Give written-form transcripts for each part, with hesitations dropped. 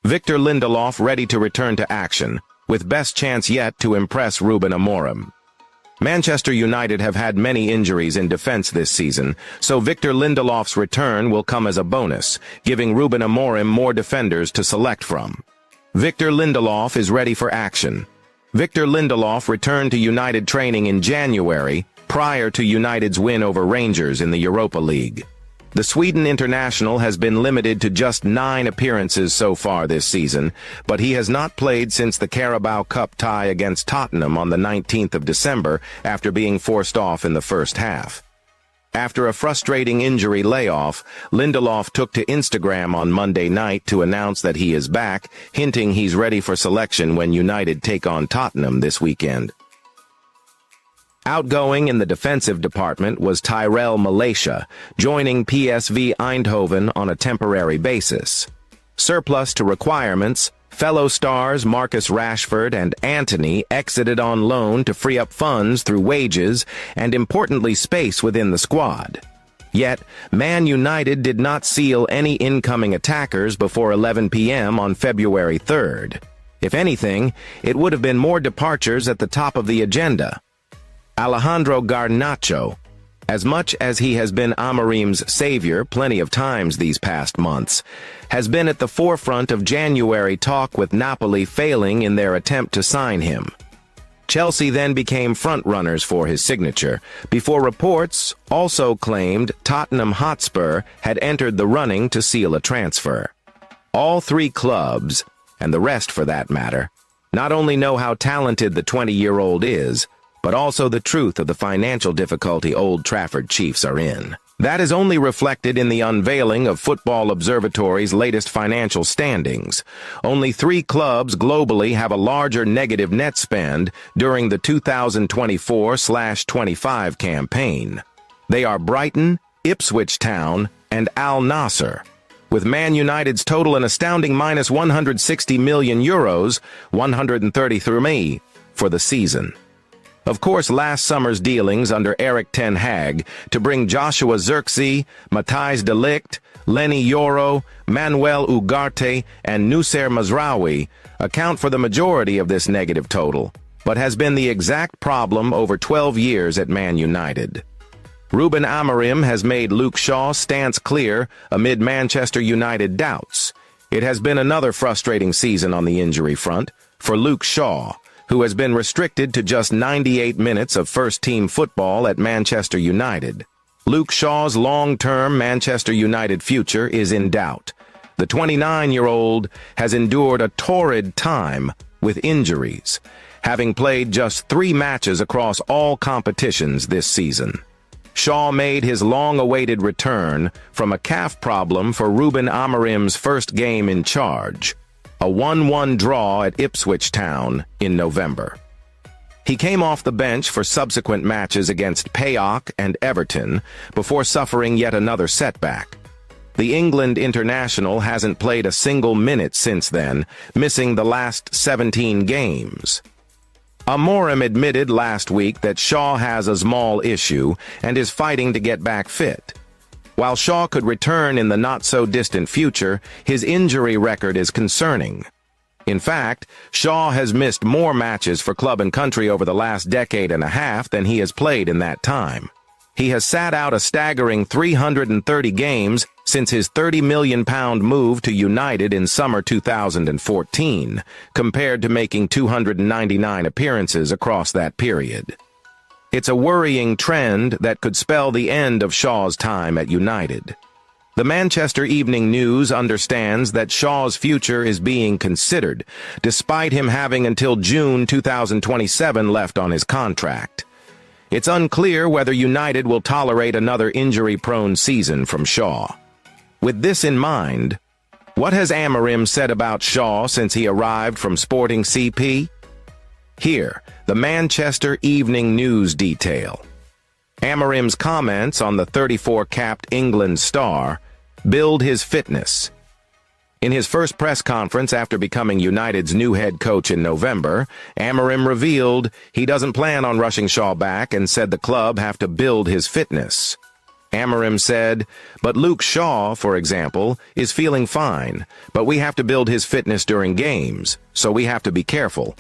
Victor Lindelof ready to return to action, with best chance yet to impress Ruben Amorim. Manchester United have had many injuries in defense this season, so Victor Lindelof's return will come as a bonus, giving Ruben Amorim more defenders to select from. Victor Lindelof is ready for action. Victor Lindelof returned to United training in January, prior to United's win over Rangers in the Europa League. The Sweden international has been limited to just 9 appearances so far this season, but he has not played since the Carabao Cup tie against Tottenham on the 19th of December after being forced off in the first half. After a frustrating injury layoff, Lindelof took to Instagram on Monday night to announce that he is back, hinting he's ready for selection when United take on Tottenham this weekend. Outgoing in the defensive department was Tyrell Malacia, joining PSV Eindhoven on a temporary basis. Surplus to requirements, fellow stars Marcus Rashford and Antony exited on loan to free up funds through wages and, importantly, space within the squad. Yet, Man United did not seal any incoming attackers before 11 p.m. on February 3rd. If anything, it would have been more departures at the top of the agenda. Alejandro Garnacho, as much as he has been Amorim's savior plenty of times these past months, has been at the forefront of January talk with Napoli failing in their attempt to sign him. Chelsea then became frontrunners for his signature, before reports also claimed Tottenham Hotspur had entered the running to seal a transfer. All 3 clubs, and the rest for that matter, not only know how talented the 20-year-old is, but also the truth of the financial difficulty Old Trafford Chiefs are in. That is only reflected in the unveiling of Football Observatory's latest financial standings. Only 3 clubs globally have a larger negative net spend during the 2024-25 campaign. They are Brighton, Ipswich Town, and Al Nassr, with Man United's total an astounding minus €160 million, 133 for the season. Of course, last summer's dealings under Erik ten Hag to bring Joshua Zirkzee, Matthijs de Ligt, Lenny Yoro, Manuel Ugarte, and Noussair Mazraoui account for the majority of this negative total, but has been the exact problem over 12 years at Man United. Ruben Amorim has made Luke Shaw's stance clear amid Manchester United doubts. It has been another frustrating season on the injury front for Luke Shaw, who has been restricted to just 98 minutes of first-team football at Manchester United. Luke Shaw's long-term Manchester United future is in doubt. The 29-year-old has endured a torrid time with injuries, having played just 3 matches across all competitions this season. Shaw made his long-awaited return from a calf problem for Ruben Amorim's first game in charge, a 1-1 draw at Ipswich Town in November. He came off the bench for subsequent matches against PAOK and Everton before suffering yet another setback. The England international hasn't played a single minute since then, missing the last 17 games. Amorim admitted last week that Shaw has a small issue and is fighting to get back fit. While Shaw could return in the not-so-distant future, his injury record is concerning. In fact, Shaw has missed more matches for club and country over the last decade and a half than he has played in that time. He has sat out a staggering 330 games since his £30 million move to United in summer 2014, compared to making 299 appearances across that period. It's a worrying trend that could spell the end of Shaw's time at United. The Manchester Evening News understands that Shaw's future is being considered, despite him having until June 2027 left on his contract. It's unclear whether United will tolerate another injury-prone season from Shaw. With this in mind, what has Amorim said about Shaw since he arrived from Sporting CP? Here, the Manchester Evening News detail. Amorim's comments on the 34-capped England star build his fitness. In his first press conference after becoming United's new head coach in November, Amorim revealed he doesn't plan on rushing Shaw back and said the club have to build his fitness. Amorim said, but Luke Shaw, for example, is feeling fine, but we have to build his fitness during games, so we have to be careful.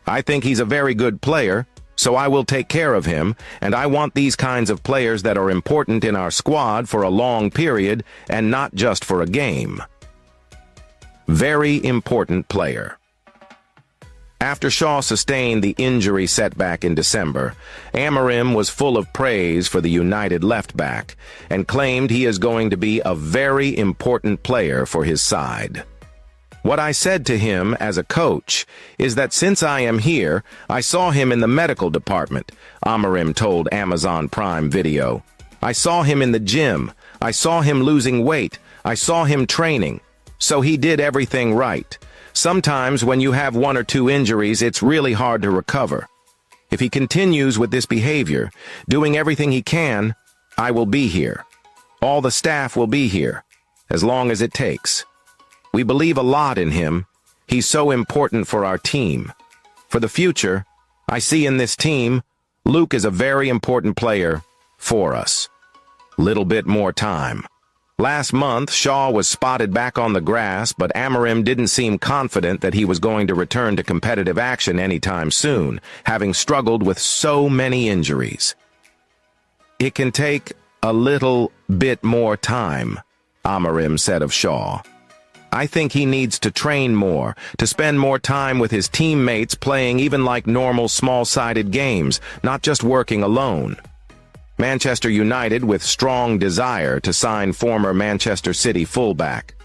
I think he's a very good player, so I will take care of him, and I want these kinds of players that are important in our squad for a long period and not just for a game. Very important player. After Shaw sustained the injury setback in December, Amorim was full of praise for the United left-back and claimed he is going to be a very important player for his side. What I said to him as a coach is that since I am here, I saw him in the medical department, Amorim told Amazon Prime Video. I saw him in the gym. I saw him losing weight. I saw him training. So he did everything right. Sometimes when you have one or two injuries, it's really hard to recover. If he continues with this behavior, doing everything he can, I will be here. All the staff will be here, as long as it takes. We believe a lot in him. He's so important for our team. For the future, I see in this team, Luke is a very important player for us. Little bit more time. Last month, Shaw was spotted back on the grass, but Amorim didn't seem confident that he was going to return to competitive action anytime soon, having struggled with so many injuries. It can take a little bit more time, Amorim said of Shaw. I think he needs to train more, to spend more time with his teammates playing even like normal small-sided games, not just working alone. Manchester United with strong desire to sign former Manchester City fullback.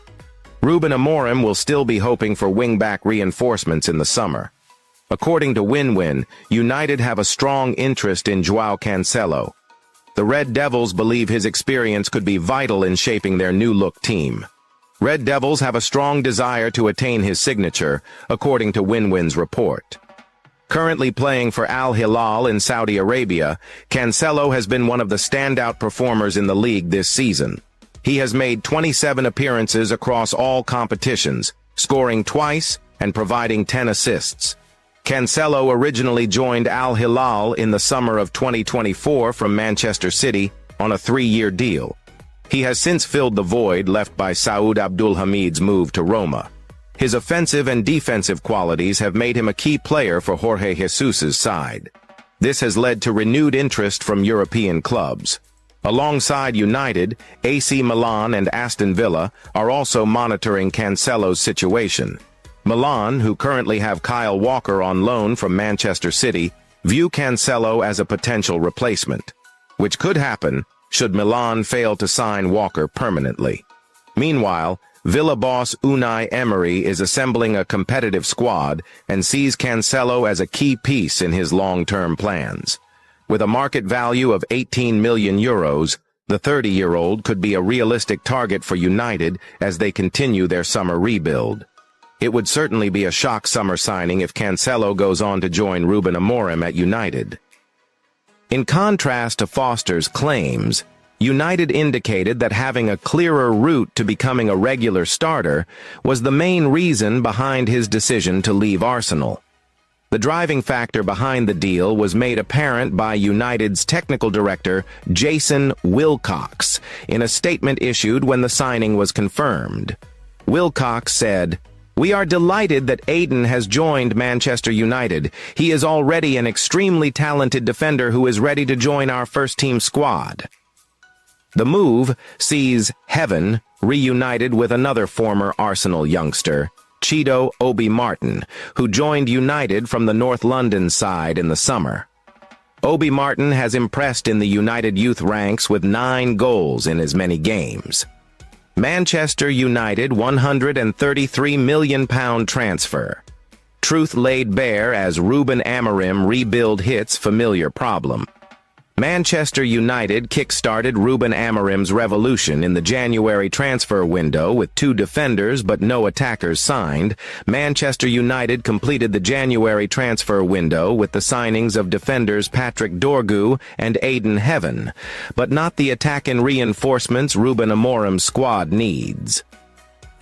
Ruben Amorim will still be hoping for wing-back reinforcements in the summer. According to Win-Win, United have a strong interest in Joao Cancelo. The Red Devils believe his experience could be vital in shaping their new-look team. Red Devils have a strong desire to attain his signature, according to Win-Win's report. Currently playing for Al Hilal in Saudi Arabia, Cancelo has been one of the standout performers in the league this season. He has made 27 appearances across all competitions, scoring twice and providing 10 assists. Cancelo originally joined Al Hilal in the summer of 2024 from Manchester City on a 3-year deal. He has since filled the void left by Saud Abdulhamid's move to Roma. His offensive and defensive qualities have made him a key player for Jorge Jesus's side. This has led to renewed interest from European clubs. Alongside United, AC Milan and Aston Villa are also monitoring Cancelo's situation. Milan, who currently have Kyle Walker on loan from Manchester City, view Cancelo as a potential replacement, which could happen should Milan fail to sign Walker permanently. Meanwhile, Villa boss Unai Emery is assembling a competitive squad and sees Cancelo as a key piece in his long-term plans. With a market value of 18 million euros, the 30-year-old could be a realistic target for United as they continue their summer rebuild. It would certainly be a shock summer signing if Cancelo goes on to join Ruben Amorim at United. In contrast to Foster's claims, United indicated that having a clearer route to becoming a regular starter was the main reason behind his decision to leave Arsenal. The driving factor behind the deal was made apparent by United's technical director, Jason Wilcox, in a statement issued when the signing was confirmed. Wilcox said, "We are delighted that Aiden has joined Manchester United. He is already an extremely talented defender who is ready to join our first-team squad." The move sees Heaven reunited with another former Arsenal youngster, Chido Obi Martin, who joined United from the North London side in the summer. Obi Martin has impressed in the United youth ranks with 9 goals in as many games. Manchester United £133 million transfer. Truth laid bare as Ruben Amorim rebuild hits familiar problem. Manchester United kick-started Ruben Amorim's revolution in the January transfer window with 2 defenders but no attackers signed. Manchester United completed the January transfer window with the signings of defenders Patrick Dorgu and Aiden Heaven, but not the attack and reinforcements Ruben Amorim's squad needs.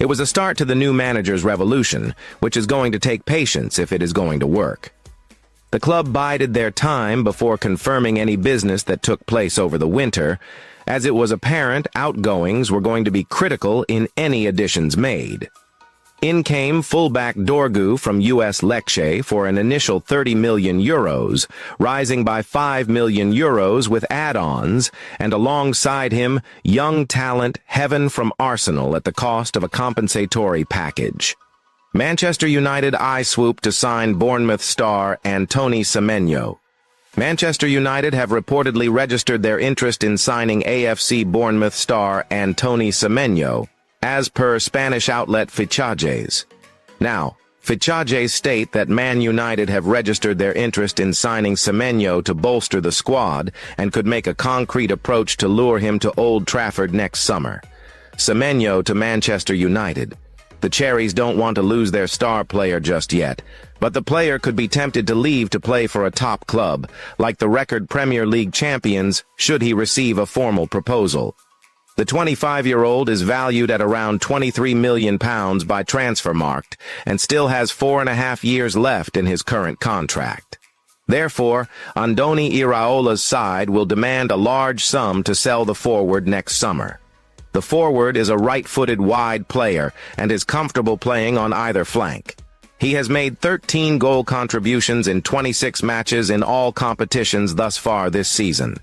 It was a start to the new manager's revolution, which is going to take patience if it is going to work. The club bided their time before confirming any business that took place over the winter, as it was apparent outgoings were going to be critical in any additions made. In came fullback Dorgu from US Lecce for an initial €30 million, rising by €5 million with add-ons, and alongside him, young talent Heaven from Arsenal at the cost of a compensatory package. Manchester United eye-swoop to sign Bournemouth star Anthony Semenyo. Manchester United have reportedly registered their interest in signing AFC Bournemouth star Anthony Semenyo, as per Spanish outlet Fichajes. Now, Fichajes state that Man United have registered their interest in signing Semenyo to bolster the squad and could make a concrete approach to lure him to Old Trafford next summer. Semenyo to Manchester United. The Cherries don't want to lose their star player just yet, but the player could be tempted to leave to play for a top club, like the record Premier League champions, should he receive a formal proposal. The 25-year-old is valued at around £23 million by Transfermarkt and still has 4.5 years left in his current contract. Therefore, Andoni Iraola's side will demand a large sum to sell the forward next summer. The forward is a right-footed wide player and is comfortable playing on either flank. He has made 13 goal contributions in 26 matches in all competitions thus far this season.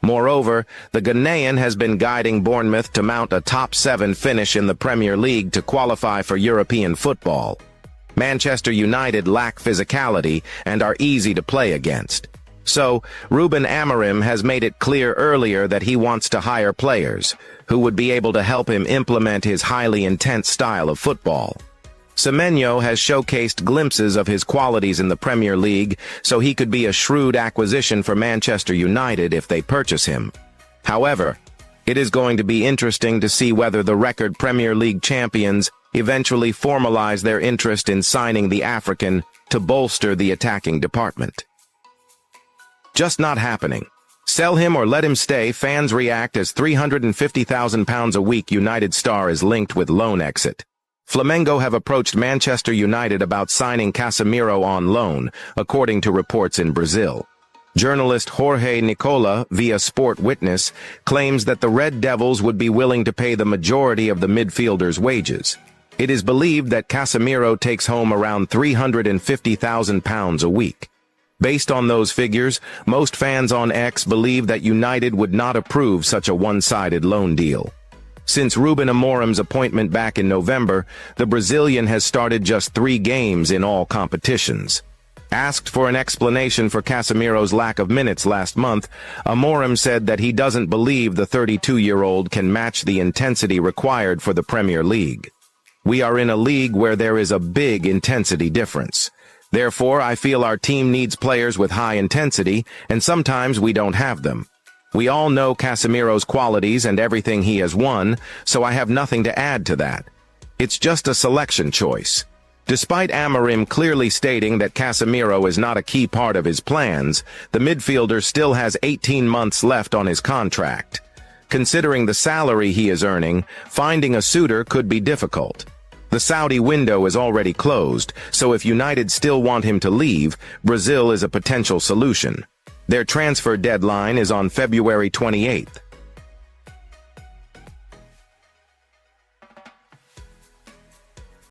Moreover, the Ghanaian has been guiding Bournemouth to mount a top-7 finish in the Premier League to qualify for European football. Manchester United lack physicality and are easy to play against. So, Ruben Amorim has made it clear earlier that he wants to hire players who would be able to help him implement his highly intense style of football. Semenyo has showcased glimpses of his qualities in the Premier League, so he could be a shrewd acquisition for Manchester United if they purchase him. However, it is going to be interesting to see whether the record Premier League champions eventually formalize their interest in signing the African to bolster the attacking department. Just not happening. Sell him or let him stay, fans react as £350,000 a week United star is linked with loan exit. Flamengo have approached Manchester United about signing Casemiro on loan, according to reports in Brazil. Journalist Jorge Nicola, via Sport Witness, claims that the Red Devils would be willing to pay the majority of the midfielder's wages. It is believed that Casemiro takes home around £350,000 a week. Based on those figures, most fans on X believe that United would not approve such a one-sided loan deal. Since Ruben Amorim's appointment back in November, the Brazilian has started just 3 games in all competitions. Asked for an explanation for Casemiro's lack of minutes last month, Amorim said that he doesn't believe the 32-year-old can match the intensity required for the Premier League. We are in a league where there is a big intensity difference. Therefore, I feel our team needs players with high intensity, and sometimes we don't have them. We all know Casemiro's qualities and everything he has won, so I have nothing to add to that. It's just a selection choice. Despite Amorim clearly stating that Casemiro is not a key part of his plans, the midfielder still has 18 months left on his contract. Considering the salary he is earning, finding a suitor could be difficult. The Saudi window is already closed, so if United still want him to leave, Brazil is a potential solution. Their transfer deadline is on February 28th.